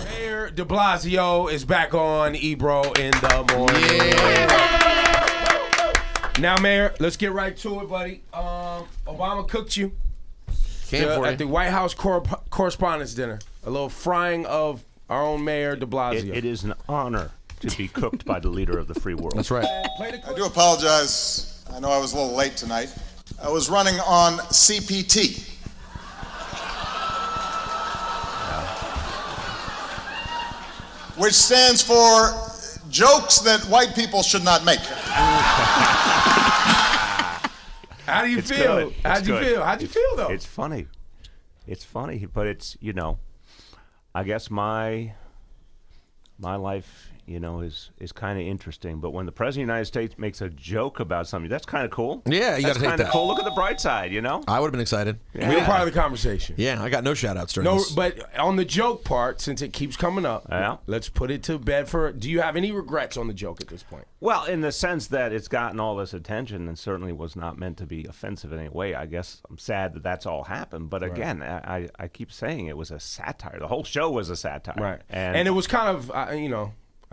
Mayor DeBlasio is back on Ebro in the morning. Yeah. Now, Mayor, let's get right to it, buddy. Obama cooked you at the White House Correspondents' Dinner. A little frying of our own Mayor DeBlasio. It is an honor to be cooked by the leader of the free world. That's right. I do apologize. I know I was a little late tonight. I was running on CPT. Which stands for jokes that white people should not make. How do you feel? How'd you feel? How'd you feel, though? It's funny. It's funny, but it's, I guess my life, is kind of interesting. But when the President of the United States makes a joke about something, that's kind of cool. Yeah, you got to take that. That's kind of cool. Look at the bright side, I would have been excited. Yeah. We were part of the conversation. Yeah, I got no shout-outs during this. But on the joke part, since it keeps coming up, let's put it to bed do you have any regrets on the joke at this point? Well, in the sense that it's gotten all this attention and certainly was not meant to be offensive in any way. I guess I'm sad that that's all happened. But again, I keep saying it was a satire. The whole show was a satire. Right. And it was kind of,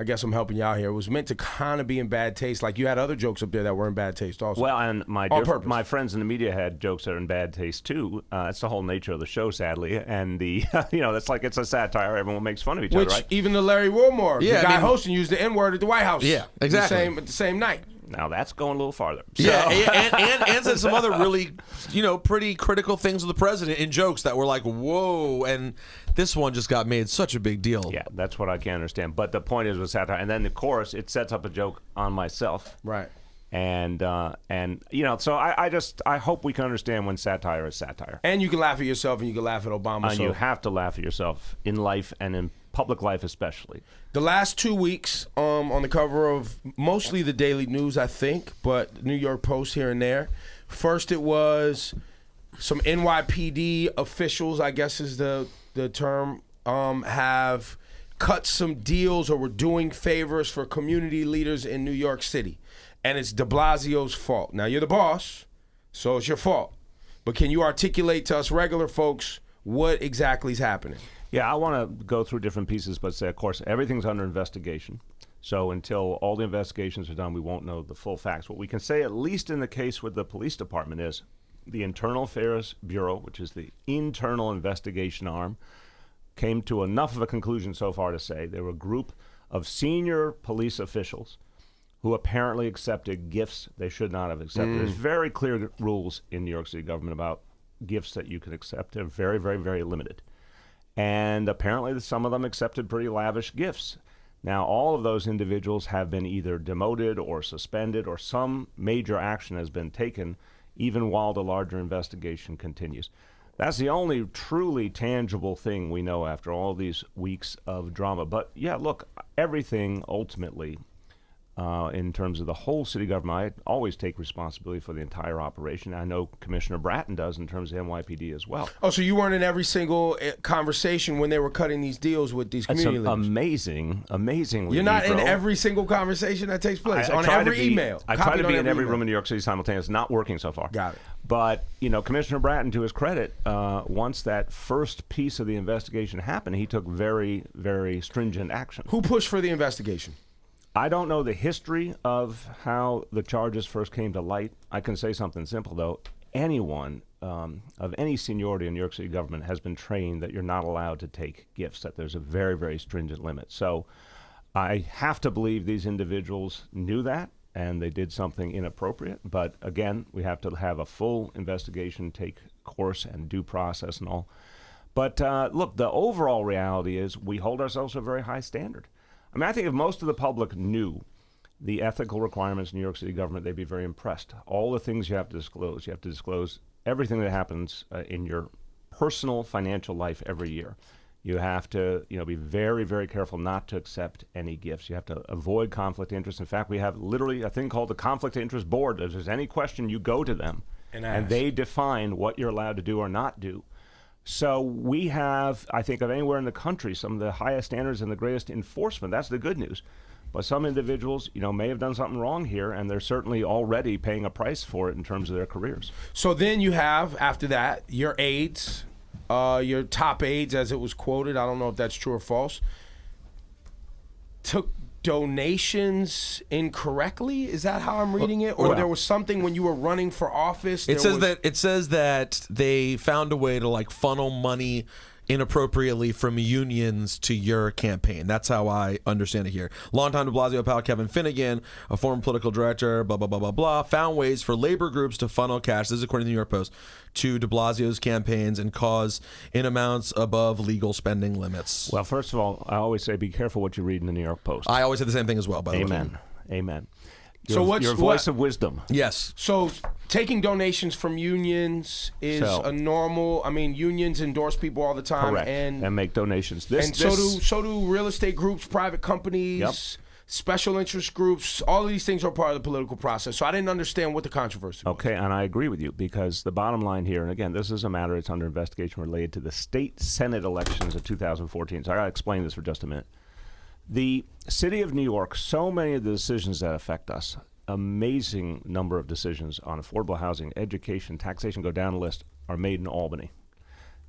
I guess I'm helping you out here. It was meant to kind of be in bad taste. Like you had other jokes up there that were in bad taste also. Well, and my friends in the media had jokes that are in bad taste too. It's the whole nature of the show, sadly. And that's like it's a satire. Everyone makes fun of each other, right? Even the Larry Wilmore, the guy hosting, used the N-word at the White House. Yeah, exactly. At the same night. Now that's going a little farther. So. Yeah, and said some other really, pretty critical things of the president in jokes that were like, whoa, and this one just got made such a big deal. Yeah, that's what I can't understand. But the point is with satire, and then the chorus, it sets up a joke on myself. Right. And so I hope we can understand when satire is satire. And you can laugh at yourself and you can laugh at Obama. And you have to laugh at yourself in life and in public life especially. The last 2 weeks on the cover of mostly the Daily News, I think, but New York Post here and there. First it was some NYPD officials, I guess is the term, have cut some deals or were doing favors for community leaders in New York City. And it's DeBlasio's fault. Now, you're the boss, so it's your fault. But can you articulate to us regular folks what exactly is happening? Yeah, I want to go through different pieces, but say, of course, everything's under investigation. So until all the investigations are done, we won't know the full facts. What we can say, at least in the case with the police department, is the Internal Affairs Bureau, which is the internal investigation arm, came to enough of a conclusion so far to say there were a group of senior police officials who apparently accepted gifts they should not have accepted. There's very clear rules in New York City government about gifts that you can accept. They're very, very, very limited. And apparently some of them accepted pretty lavish gifts. Now, all of those individuals have been either demoted or suspended, or some major action has been taken, even while the larger investigation continues. That's the only truly tangible thing we know after all these weeks of drama. But yeah, look, everything ultimately, in terms of the whole city government, I always take responsibility for the entire operation. I know Commissioner Bratton does in terms of NYPD as well. Oh, so you weren't in every single conversation when they were cutting these deals with these community leaders? Amazingly. You're not in every single conversation that takes place, on every email. I try to be in every room in New York City simultaneously. Not working so far. Got it. But, Commissioner Bratton, to his credit, once that first piece of the investigation happened, he took very, very stringent action. Who pushed for the investigation? I don't know the history of how the charges first came to light. I can say something simple, though. Anyone of any seniority in New York City government has been trained that you're not allowed to take gifts, that there's a very, very stringent limit. So I have to believe these individuals knew that, and they did something inappropriate. But again, we have to have a full investigation, take course and due process and all. But look, the overall reality is we hold ourselves to a very high standard. I mean, I think if most of the public knew the ethical requirements in New York City government, they'd be very impressed. All the things you have to disclose everything that happens in your personal financial life every year. You have to, be very, very careful not to accept any gifts. You have to avoid conflict of interest. In fact, we have literally a thing called the Conflict of Interest Board. If there's any question, you go to them, and they define what you're allowed to do or not do. So we have, I think, of anywhere in the country, some of the highest standards and the greatest enforcement. That's the good news. But some individuals, may have done something wrong here, and they're certainly already paying a price for it in terms of their careers. So then you have, after that, your aides your top aides, as it was quoted, I don't know if that's true or false, took donations incorrectly. Is that how I'm reading it? Or there was something when you were running for office? It says that they found a way to like funnel money inappropriately from unions to your campaign. That's how I understand it here. Longtime DeBlasio pal Kevin Finnegan, a former political director, blah, blah, blah, blah, blah, found ways for labor groups to funnel cash, this is according to the New York Post, to DeBlasio's campaigns and cause in amounts above legal spending limits. Well, first of all, I always say be careful what you read in the New York Post. I always say the same thing as well, by the way. Amen. Amen. So what's your voice of wisdom? Yes. So taking donations from unions is a normal. I mean, unions endorse people all the time, Correct. And make donations. So do real estate groups, private companies, special interest groups. All of these things are part of the political process. So I didn't understand what the controversy was. Okay, and I agree with you because the bottom line here, and again, this is a matter that's under investigation related to the state Senate elections of 2014. So I got to explain this for just a minute. The city of New York, so many of the decisions that affect us, amazing number of decisions on affordable housing, education, taxation, go down the list, are made in Albany.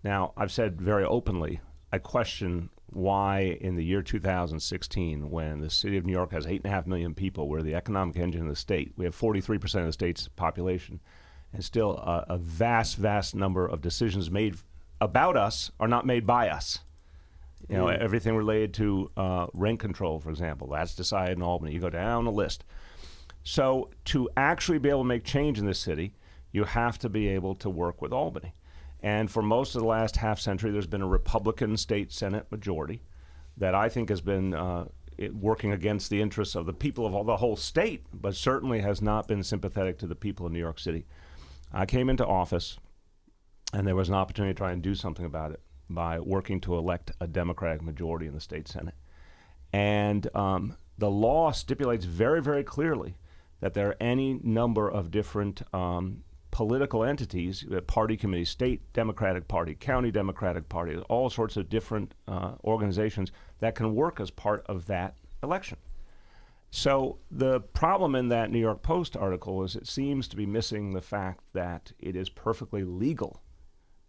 Now, I've said very openly, I question why in the year 2016, when the city of New York has 8.5 million people, we're the economic engine of the state, we have 43% of the state's population, and still a vast, vast number of decisions made about us are not made by us. You know, everything related to rent control, for example, that's decided in Albany. You go down the list. So to actually be able to make change in this city, you have to be able to work with Albany. And for most of the last half century, there's been a Republican state Senate majority that I think has been working against the interests of the people of the whole state, but certainly has not been sympathetic to the people of New York City. I came into office, and there was an opportunity to try and do something about it by working to elect a Democratic majority in the state Senate. And the law stipulates very, very clearly that there are any number of different political entities, party committees, state Democratic Party, county Democratic Party, all sorts of different organizations that can work as part of that election. So the problem in that New York Post article is it seems to be missing the fact that it is perfectly legal,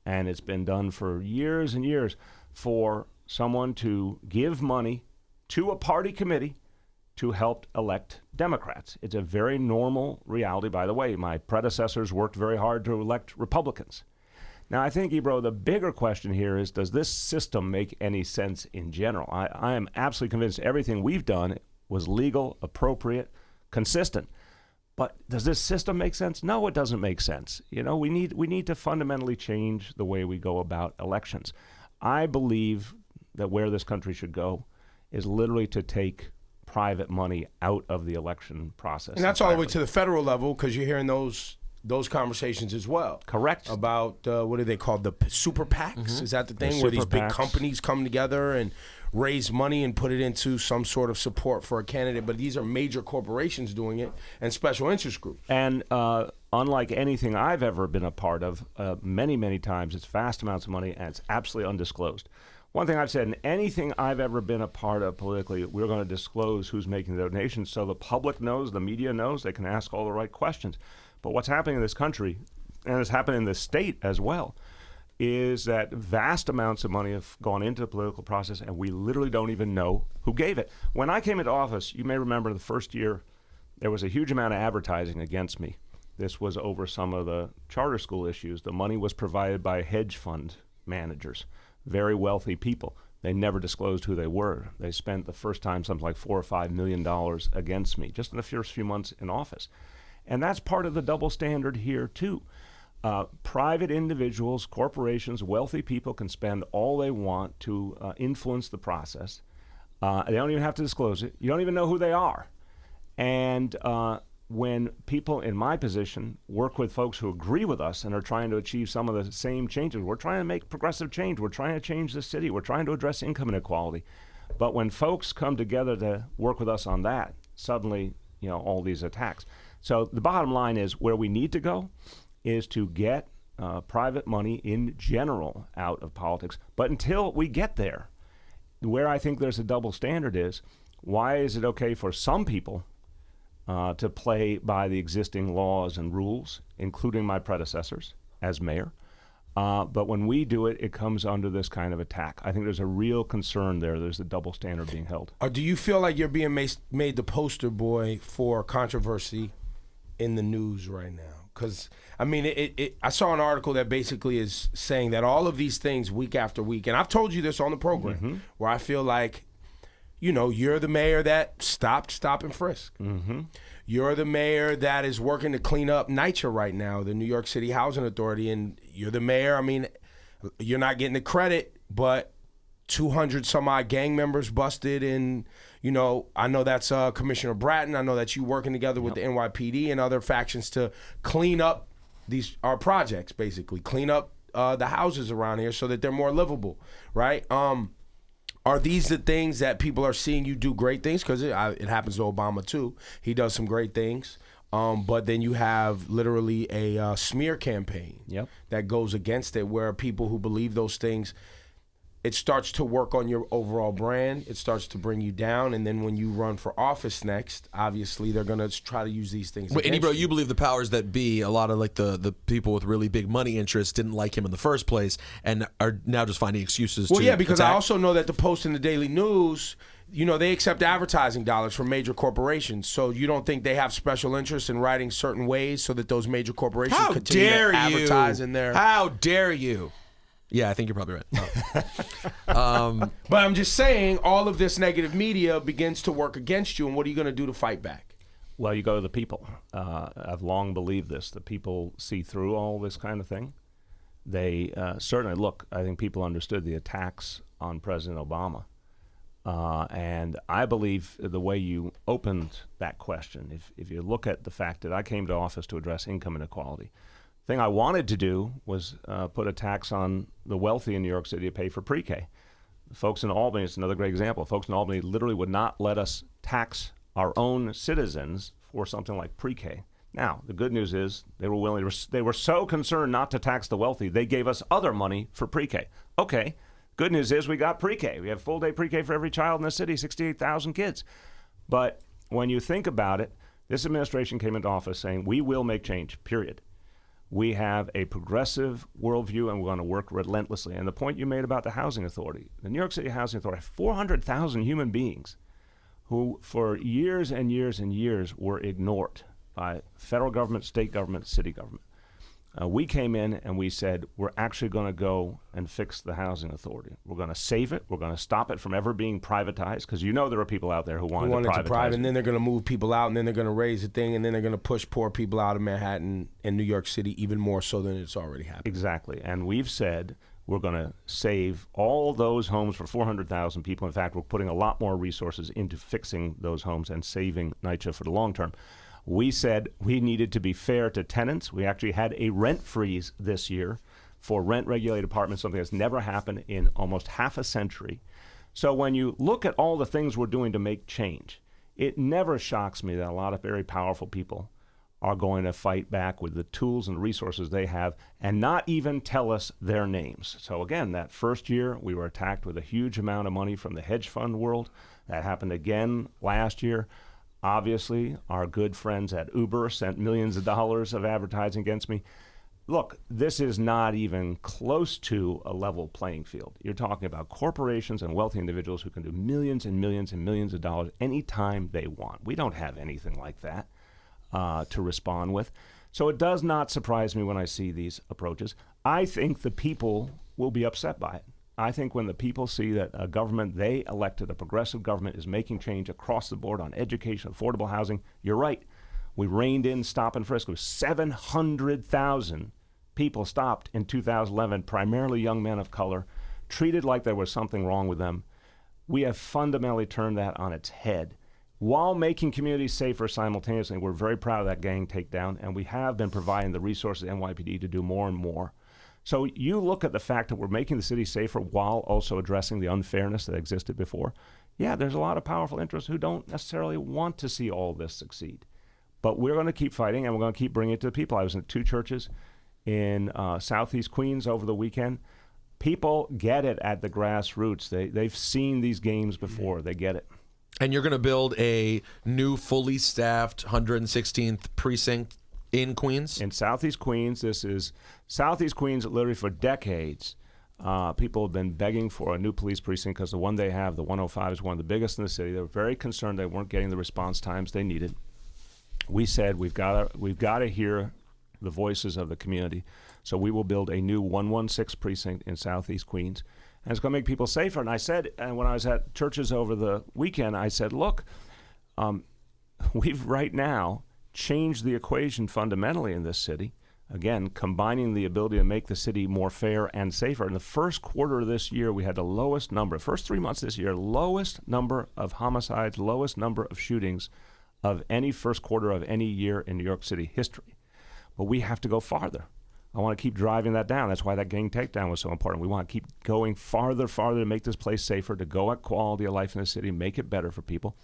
and it's been done for years and years, for someone to give money to a party committee to help elect Democrats. It's a very normal reality. By the way, my predecessors worked very hard to elect Republicans. Now, I think, Ebro, the bigger question here is, does this system make any sense in general? I am absolutely convinced everything we've done was legal, appropriate, consistent. But does this system make sense? No, it doesn't make sense. You know, we need to fundamentally change the way we go about elections. I believe that where this country should go is literally to take private money out of the election process. And that's all the way to the federal level, because you're hearing those conversations as well. Correct. About, what are they called? The super PACs? Mm-hmm. Is that the thing where these big companies come together and raise money and put it into some sort of support for a candidate? But these are major corporations doing it and special interest groups. And unlike anything I've ever been a part of, many, many times, it's vast amounts of money and it's absolutely undisclosed. One thing I've said, in anything I've ever been a part of politically, we're going to disclose who's making the donations so the public knows, the media knows, they can ask all the right questions. But what's happening in this country, and it's happening in this state as well, is that vast amounts of money have gone into the political process, and we literally don't even know who gave it. When I came into office, you may remember the first year, there was a huge amount of advertising against me. This was over some of the charter school issues. The money was provided by hedge fund managers, very wealthy people. They never disclosed who they were. They spent the first time something like $4 or $5 million against me just in the first few months in office. And that's part of the double standard here, too. Private individuals, corporations, wealthy people can spend all they want to influence the process. They don't even have to disclose it. You don't even know who they are. And when people in my position work with folks who agree with us and are trying to achieve some of the same changes, we're trying to make progressive change. We're trying to change the city. We're trying to address income inequality. But when folks come together to work with us on that, suddenly, you know, all these attacks. So the bottom line is where we need to go is to get private money in general out of politics. But until we get there, where I think there's a double standard is, why is it okay for some people to play by the existing laws and rules, including my predecessors as mayor, But when we do it, it comes under this kind of attack. I think there's a real concern there. There's a double standard being held. Or do you feel like you're being made the poster boy for controversy in the news right now? Because, I mean, I saw an article that basically is saying that all of these things week after week, and I've told you this on the program, where I feel like, you know, you're the mayor that stopped stop and frisk. You're the mayor that is working to clean up NYCHA right now, the New York City Housing Authority, and you're the mayor. I mean, you're not getting the credit, but 200 some odd gang members busted, and you know, I know that's Commissioner Bratton. I know that you working together with the NYPD and other factions to clean up our projects, basically clean up the houses around here so that they're more livable, right? Are these the things that people are seeing you do great things? Because it happens to Obama too. He does some great things. But then you have literally a smear campaign that goes against it, where people who believe those things, it starts to work on your overall brand. It starts to bring you down. And then when you run for office next, obviously they're going to try to use these things Wait, against bro, you believe the powers that be, a lot of like the people with really big money interests didn't like him in the first place and are now just finding excuses to because attack? I also know that the Post and the Daily News, you know, they accept advertising dollars from major corporations. So you don't think they have special interest in writing certain ways so that those major corporations How continue dare to advertise in their... How dare you? Yeah, I think you're probably right. But I'm just saying, all of this negative media begins to work against you, and what are you going to do to fight back? Well, you go to the people. I've long believed this. The people see through all this kind of thing. They certainly, look, I think people understood the attacks on President Obama. And I believe the way you opened that question, if you look at the fact that I came to office to address income inequality, the thing I wanted to do was put a tax on the wealthy in New York City to pay for pre-K. Folks in Albany, it's another great example. Folks in Albany literally would not let us tax our own citizens for something like pre-K. Now, the good news is they were willing. They were so concerned not to tax the wealthy, they gave us other money for pre-K. Okay. Good news is we got pre-K. We have full-day pre-K for every child in the city, 68,000 kids. But when you think about it, this administration came into office saying, we will make change, period. We have a progressive worldview, and we're going to work relentlessly. And the point you made about the Housing Authority, the New York City Housing Authority, 400,000 human beings who for years and years and years were ignored by federal government, state government, city government. We came in and we said, we're actually going to go and fix the Housing Authority. We're going to save it. We're going to stop it from ever being privatized, because you know there are people out there who wanted to privatize it. And then they're going to move people out, and then they're going to raise the thing, and then they're going to push poor people out of Manhattan and New York City even more so than it's already happened. Exactly. And we've said we're going to save all those homes for 400,000 people. In fact, we're putting a lot more resources into fixing those homes and saving NYCHA for the long term. We said we needed to be fair to tenants. We actually had a rent freeze this year for rent-regulated apartments, something that's never happened in almost half a century. So when you look at all the things we're doing to make change, it never shocks me that a lot of very powerful people are going to fight back with the tools and resources they have and not even tell us their names. So again, that first year, we were attacked with a huge amount of money from the hedge fund world. That happened again last year. Obviously, our good friends at Uber sent millions of dollars of advertising against me. Look, this is not even close to a level playing field. You're talking about corporations and wealthy individuals who can do millions and millions and millions of dollars anytime they want. We don't have anything like that to respond with. So it does not surprise me when I see these approaches. I think the people will be upset by it. I think when the people see that a government they elected, a progressive government, is making change across the board on education, affordable housing, you're right. We reined in stop and frisk. 700,000 people stopped in 2011, primarily young men of color, treated like there was something wrong with them. We have fundamentally turned that on its head while making communities safer simultaneously. We're very proud of that gang takedown, and we have been providing the resources to NYPD to do more and more. So you look at the fact that we're making the city safer while also addressing the unfairness that existed before. Yeah, there's a lot of powerful interests who don't necessarily want to see all this succeed. But we're going to keep fighting, and we're going to keep bringing it to the people. I was in 2 churches in Southeast Queens over the weekend. People get it at the grassroots. They've seen these games before. They get it. And you're going to build a new fully staffed 116th precinct in Queens? In Southeast Queens. This is Southeast Queens. Literally for decades, people have been begging for a new police precinct because the one they have, the 105, is one of the biggest in the city. They were very concerned they weren't getting the response times they needed. We said we've got to hear the voices of the community. So we will build a new 116 precinct in Southeast Queens. And it's going to make people safer. And I said, and when I was at churches over the weekend, I said, look, we've right now changed the equation fundamentally in this city. Again, combining the ability to make the city more fair and safer. In the first quarter of this year, we had the lowest number, first 3 months this year, lowest number of homicides, lowest number of shootings of any first quarter of any year in New York City history. But we have to go farther. I want to keep driving that down. That's why that gang takedown was so important. We want to keep going farther to make this place safer, to go at quality of life in the city, make it better for people.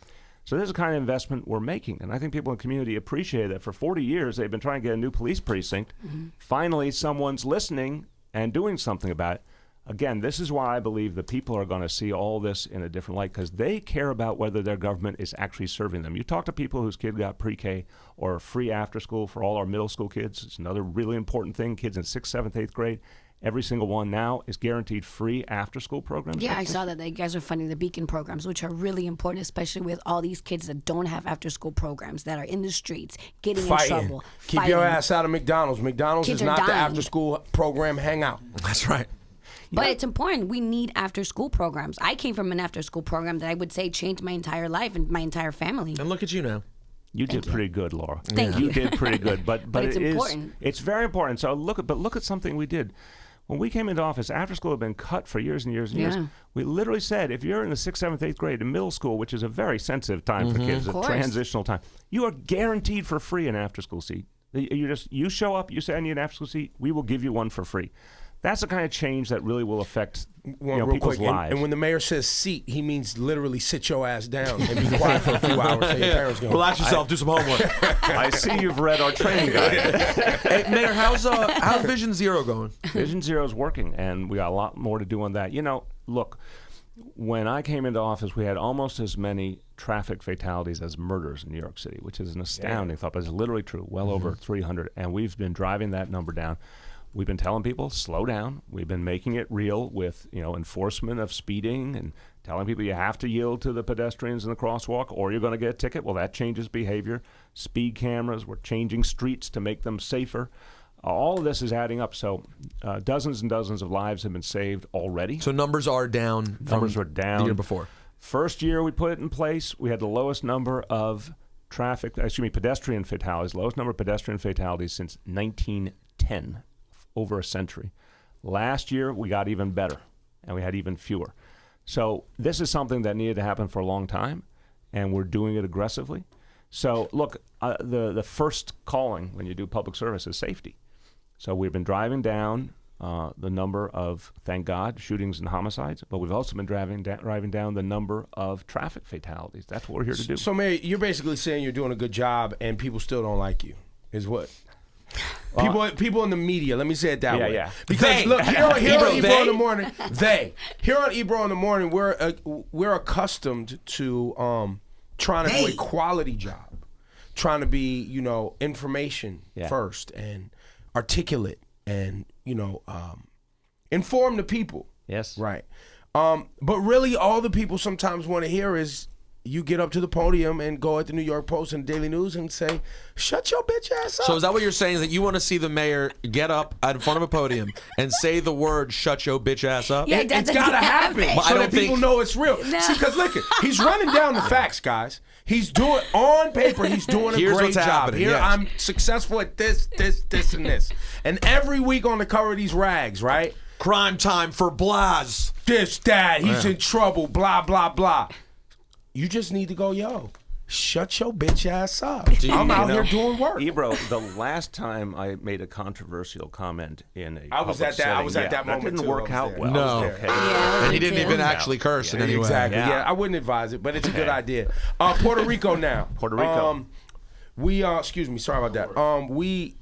So this is the kind of investment we're making. And I think people in the community appreciate that. For 40 years, they've been trying to get a new police precinct. Mm-hmm. Finally, someone's listening and doing something about it. Again, this is why I believe the people are going to see all this in a different light, because they care about whether their government is actually serving them. You talk to people whose kid got pre-K or free after school for all our middle school kids. It's another really important thing. Kids in 6th, 7th, 8th grade, every single one now is guaranteed free after school programs. Yeah, I saw that you guys are funding the Beacon programs, which are really important, especially with all these kids that don't have after school programs, that are in the streets, getting in trouble. Keep your ass out of McDonald's. McDonald's Kids is are not the dying. after school program hangout. That's right. But it's important. We need after-school programs. I came from an after-school program that I would say changed my entire life and my entire family. And look at you now. You did pretty good, Laura. Thank you. You did pretty good, but it's important. It's very important. So look at something we did. When we came into office, after school had been cut for years and years and years. We literally said, if you're in the 6th, 7th, 8th grade in middle school, which is a very sensitive time for kids, a transitional time, you are guaranteed for free an after-school seat. You show up, you say, I need an after-school seat, we will give you one for free. That's the kind of change that really will affect people's lives. And when the mayor says seat, he means literally sit your ass down and be quiet for a few hours so your parents go. Relax yourself, do some homework. I see you've read our training guide. Hey, Mayor, how's Vision Zero going? Vision Zero is working, and we got a lot more to do on that. Look, when I came into office, we had almost as many traffic fatalities as murders in New York City, which is an astounding thought, but it's literally true, well over 300, and we've been driving that number down. We've been telling people, slow down. We've been making it real with, enforcement of speeding and telling people you have to yield to the pedestrians in the crosswalk or you're going to get a ticket. Well, that changes behavior. Speed cameras, we're changing streets to make them safer. All of this is adding up. So dozens and dozens of lives have been saved already. So numbers are down. Numbers were down. The year before. First year we put it in place, we had the lowest number of pedestrian fatalities, lowest number of pedestrian fatalities since 1910. Over a century. Last year, we got even better, and we had even fewer. So this is something that needed to happen for a long time, and we're doing it aggressively. So look, the first calling when you do public service is safety. So we've been driving down the number of, thank God, shootings and homicides, but we've also been driving down the number of traffic fatalities. That's what we're here to do. So, Mayor, you're basically saying you're doing a good job, and people still don't like you, is what? People in the media, let me say it that way. Yeah. Because look, here on Ebro in the morning, here on Ebro in the morning, we're accustomed to trying to do a quality job, trying to be information first and articulate and inform the people. Yes. Right. But really, all the people sometimes want to hear is you get up to the podium and go at the New York Post and Daily News and say, shut your bitch ass up. So is that what you're saying, is that you want to see the mayor get up in front of a podium and say the word, shut your bitch ass up? Yeah, It's got to happen Well, I so don't that people know it's real. No. See, because look, he's running down the facts, guys. He's doing, on paper, he's doing a Here's great what's job. happening, Here, yes. I'm successful at this, and this. And every week on the cover of these rags, right? Crime time for Blas. This, that, he's in trouble, blah, blah, blah. You just need to go, yo, shut your bitch ass up. I'm out here doing work. Ebro, the last time I made a controversial comment in a I was public at that. I was setting, at that moment. That didn't too. work I was out there. well. No. Okay. Yeah, And he didn't even too. actually curse in any way. Exactly. Yeah. Yeah, I wouldn't advise it, but it's a good idea. Puerto Rico now. Puerto Rico. We excuse me, sorry about that. We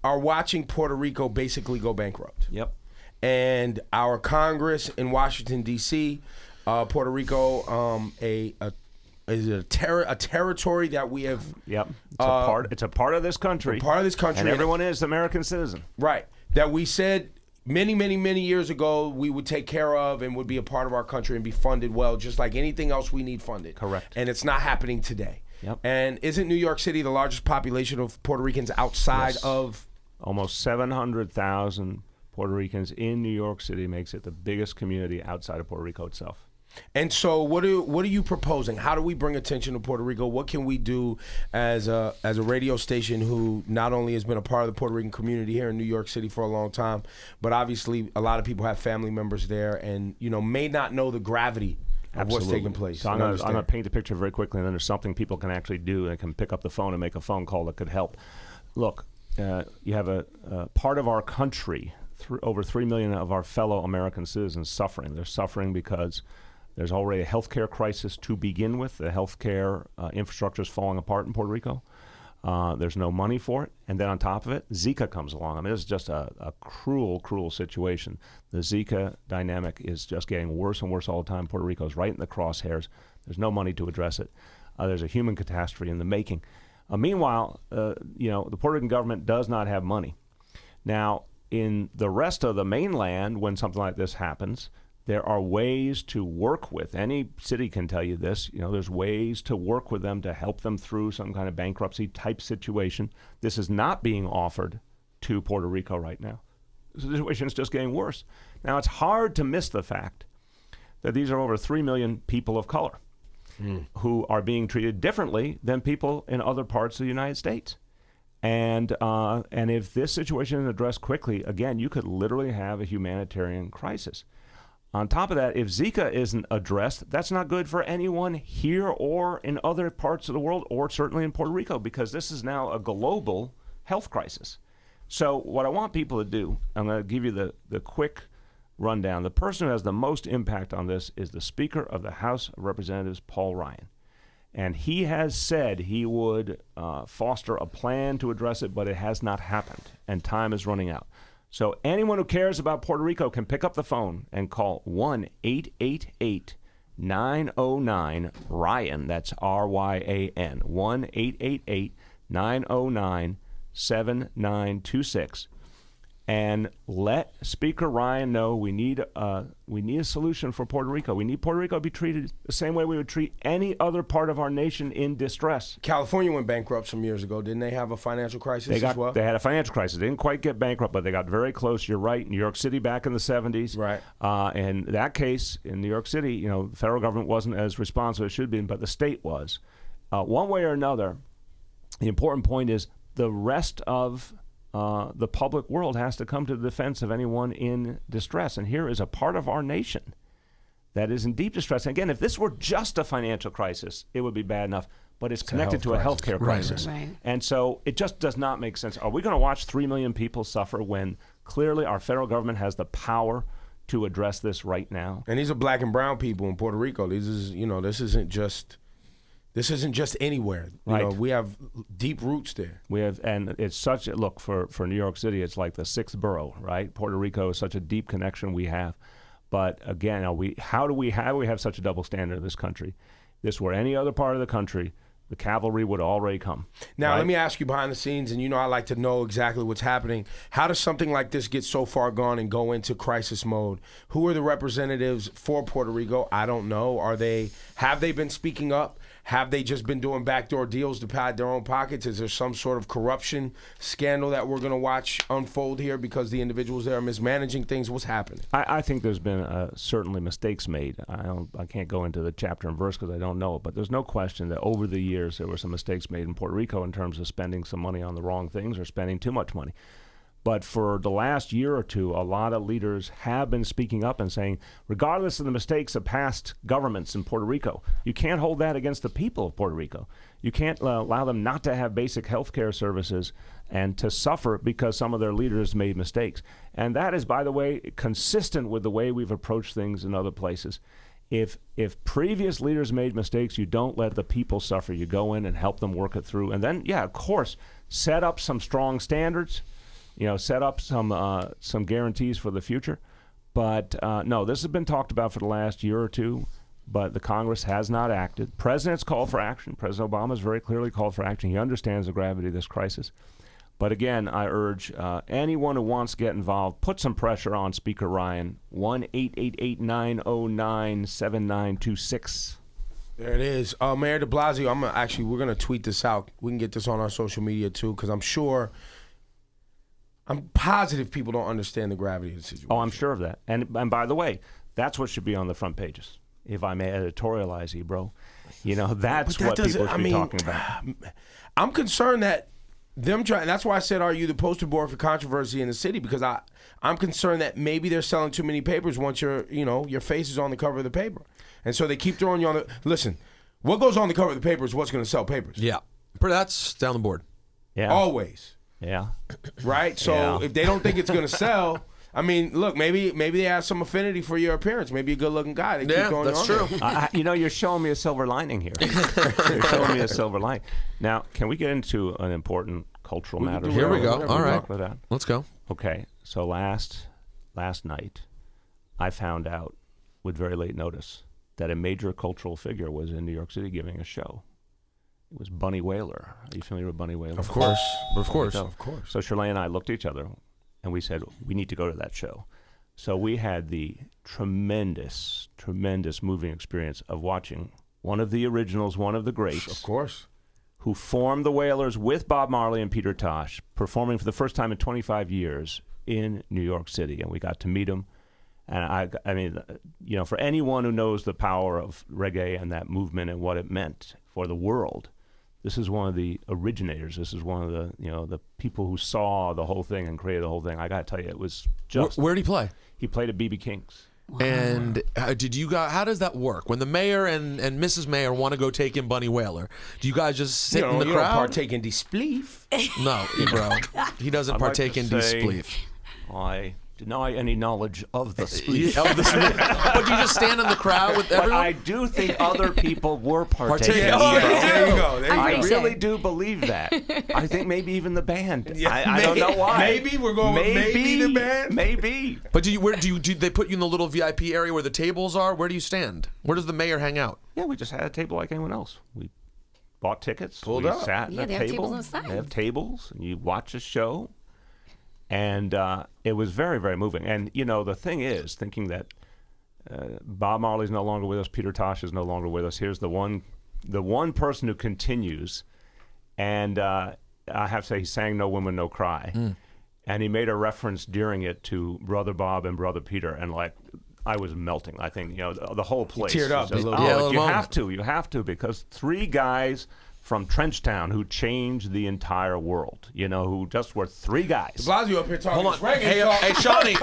are watching Puerto Rico basically go bankrupt. Yep. And our Congress in Washington D.C., Puerto Rico, a is it a territory that we have? Yep. It's a part of this country. Part of this country, and everyone is American citizen. Right. That we said many, many, many years ago we would take care of and would be a part of our country and be funded well, just like anything else we need funded. Correct. And it's not happening today. Yep. And isn't New York City the largest population of Puerto Ricans outside of? Almost 700,000 Puerto Ricans in New York City makes it the biggest community outside of Puerto Rico itself. And so what are you proposing? How do we bring attention to Puerto Rico? What can we do as a radio station who not only has been a part of the Puerto Rican community here in New York City for a long time, but obviously a lot of people have family members there and, may not know the gravity of what's taking place. So I'm going to paint the picture very quickly, and then there's something people can actually do. They can pick up the phone and make a phone call that could help. Look, you have a part of our country, over 3 million of our fellow American citizens suffering. They're suffering because there's already a healthcare crisis to begin with. The healthcare infrastructure is falling apart in Puerto Rico. There's no money for it. And then on top of it, Zika comes along. I mean, this is just a cruel, cruel situation. The Zika dynamic is just getting worse and worse all the time. Puerto Rico is right in the crosshairs. There's no money to address it. There's a human catastrophe in the making. Meanwhile, the Puerto Rican government does not have money. Now, in the rest of the mainland, when something like this happens, there are ways to work with. Any city can tell you this. There's ways to work with them to help them through some kind of bankruptcy type situation. This is not being offered to Puerto Rico right now. The situation is just getting worse. Now, it's hard to miss the fact that these are over 3 million people of color who are being treated differently than people in other parts of the United States. And if this situation is addressed quickly, again, you could literally have a humanitarian crisis. On top of that, if Zika isn't addressed, that's not good for anyone here or in other parts of the world, or certainly in Puerto Rico, because this is now a global health crisis. So what I want people to do, I'm going to give you the quick rundown. The person who has the most impact on this is the Speaker of the House of Representatives, Paul Ryan. And he has said he would foster a plan to address it, but it has not happened, and time is running out. So anyone who cares about Puerto Rico can pick up the phone and call 1-888-909-RYAN. That's R-Y-A-N. 1-888-909-7926. And let Speaker Ryan know we need a solution for Puerto Rico. We need Puerto Rico to be treated the same way we would treat any other part of our nation in distress. California went bankrupt some years ago. Didn't they have a financial crisis as well? They had a financial crisis. They didn't quite get bankrupt, but they got very close. You're right. New York City back in the 70s. Right. In that case, in New York City, the federal government wasn't as responsive as it should be, but the state was. One way or another, the important point is the rest of the public world has to come to the defense of anyone in distress. And here is a part of our nation that is in deep distress. And again, if this were just a financial crisis, it would be bad enough. But it's connected to a healthcare crisis. Right. And so it just does not make sense. Are we going to watch 3 million people suffer when clearly our federal government has the power to address this right now? And these are black and brown people in Puerto Rico. This isn't just anywhere. Right. We have deep roots there. And it's such a look for New York City. It's like the 6th borough, right? Puerto Rico is such a deep connection we have. But again, how do we have such a double standard in this country? This were any other part of the country, the cavalry would already come. Now, right? Let me ask you behind the scenes, and I like to know exactly what's happening. How does something like this get so far gone and go into crisis mode? Who are the representatives for Puerto Rico? I don't know. Have they been speaking up? Have they just been doing backdoor deals to pad their own pockets? Is there some sort of corruption scandal that we're going to watch unfold here because the individuals there are mismanaging things? What's happening? I think there's been certainly mistakes made. I can't go into the chapter and verse because I don't know it, but there's no question that over the years there were some mistakes made in Puerto Rico in terms of spending some money on the wrong things or spending too much money. But for the last year or two, a lot of leaders have been speaking up and saying, regardless of the mistakes of past governments in Puerto Rico, you can't hold that against the people of Puerto Rico. You can't allow them not to have basic health care services and to suffer because some of their leaders made mistakes. And that is, by the way, consistent with the way we've approached things in other places. If previous leaders made mistakes, you don't let the people suffer. You go in and help them work it through. And then, of course, set up some strong standards. Set up some guarantees for the future. But no, this has been talked about for the last year or two. but the Congress has not acted. President's called for action. President Obama has very clearly called for action. He understands the gravity of this crisis. But again, I urge anyone who wants to get involved, put some pressure on Speaker Ryan. 1-888-909-7926. There it is. Mayor DeBlasio, we're gonna tweet this out. We can get this on our social media too, because I'm positive people don't understand the gravity of the situation. Oh, I'm sure of that. And by the way, that's what should be on the front pages. If I may editorialize you, bro. That's what people should be talking about. I'm concerned that them trying. That's why I said, "Are you the poster board for controversy in the city?" Because I'm concerned that maybe they're selling too many papers once your face is on the cover of the paper, and so they keep throwing you on the. Listen, what goes on the cover of the paper is what's going to sell papers. Yeah, that's down the board. Yeah, always. Yeah, right. So if they don't think it's going to sell. I mean, look, maybe they have some affinity for your appearance. Maybe a good-looking guy. They keep going that's on true. You're showing me a silver lining here. You're showing me a silver lining. Now, can we get into an important cultural matter? Here we go. All right. Let's go. Okay. So last night, I found out with very late notice that a major cultural figure was in New York City giving a show. It was Bunny Wailer. Are you familiar with Bunny Wailer? Of course. So Shirley and I looked at each other, and we said, we need to go to that show. So we had the tremendous, tremendous moving experience of watching one of the originals, one of the greats. Of course. Who formed the Wailers with Bob Marley and Peter Tosh, performing for the first time in 25 years in New York City. And we got to meet him. And I mean, for anyone who knows the power of reggae and that movement and what it meant for the world, this is one of the originators. This is one of the the people who saw the whole thing and created the whole thing. I got to tell you, it was just. Where did he play? He played at BB King's. Wow. And did you guys? How does that work? When the mayor and Mrs. Mayor want to go take in Bunny Wailer, do you guys just sit in the crowd? You don't partake in the spleef. No, bro. He doesn't partake in the spleef. I deny any knowledge of the spleef. But you just stand in the crowd with everyone? But I do think other people were partaking. There you go. I really do believe that. I think maybe even the band. I don't know why. Maybe we're going with maybe the band. Maybe. But do they put you in the little VIP area where the tables are? Where do you stand? Where does the mayor hang out? Yeah, we just had a table like anyone else. We bought tickets. Pulled we up. Sat at a table. They have tables. And you watch a show. And it was very, very moving. And, the thing is, thinking that Bob Marley's no longer with us, Peter Tosh is no longer with us. Here's the one person who continues. And I have to say, he sang No Woman, No Cry. And he made a reference during it to Brother Bob and Brother Peter. And, I was melting. I think, the whole place. You teared up. You have to, because three guys from Trenchtown who changed the entire world, who just were three guys. DeBlasio up here talking. Hold on. Hey, Shawnee, you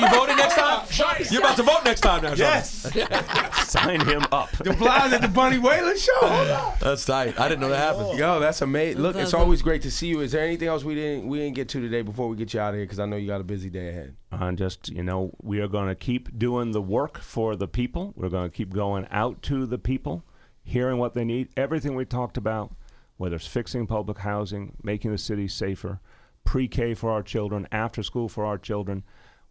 voting next time? You're about to vote next time now, Shawnee. Yes. Sign him up. DeBlasio at the Bunny Wailer show. Hold on. That's tight. I didn't know that happened. Yo, that's amazing. Look, it's always great to see you. Is there anything else we didn't get to today before we get you out of here? Because I know you got a busy day ahead. We are going to keep doing the work for the people. We're going to keep going out to the people, hearing what they need. Everything we talked about, whether it's fixing public housing, making the city safer, pre-K for our children, after school for our children,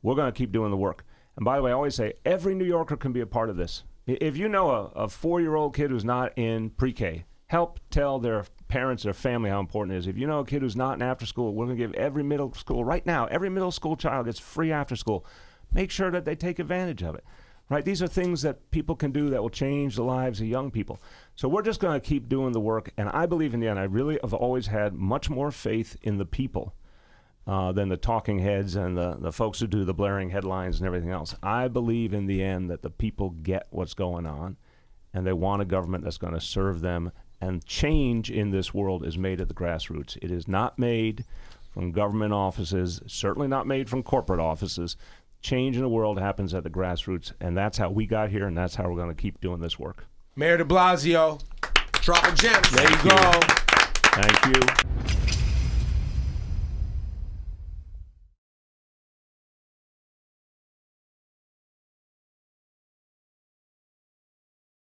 we're going to keep doing the work. And by the way, I always say every New Yorker can be a part of this. If you know a 4-year-old kid who's not in pre-K, help tell their parents, their family how important it is. If you know a kid who's not in after school, we're going to give every middle school, right now, every middle school child gets free after school. Make sure that they take advantage of it. Right? These are things that people can do that will change the lives of young people. So we're just going to keep doing the work. And I believe in the end, I really have always had much more faith in the people than the talking heads and the folks who do the blaring headlines and everything else. I believe in the end that the people get what's going on, and they want a government that's going to serve them. And change in this world is made at the grassroots. It is not made from government offices, certainly not made from corporate offices. Change in the world happens at the grassroots, and that's how we got here, and that's how we're going to keep doing this work. Mayor DeBlasio, dropping gems. There you go. Thank you.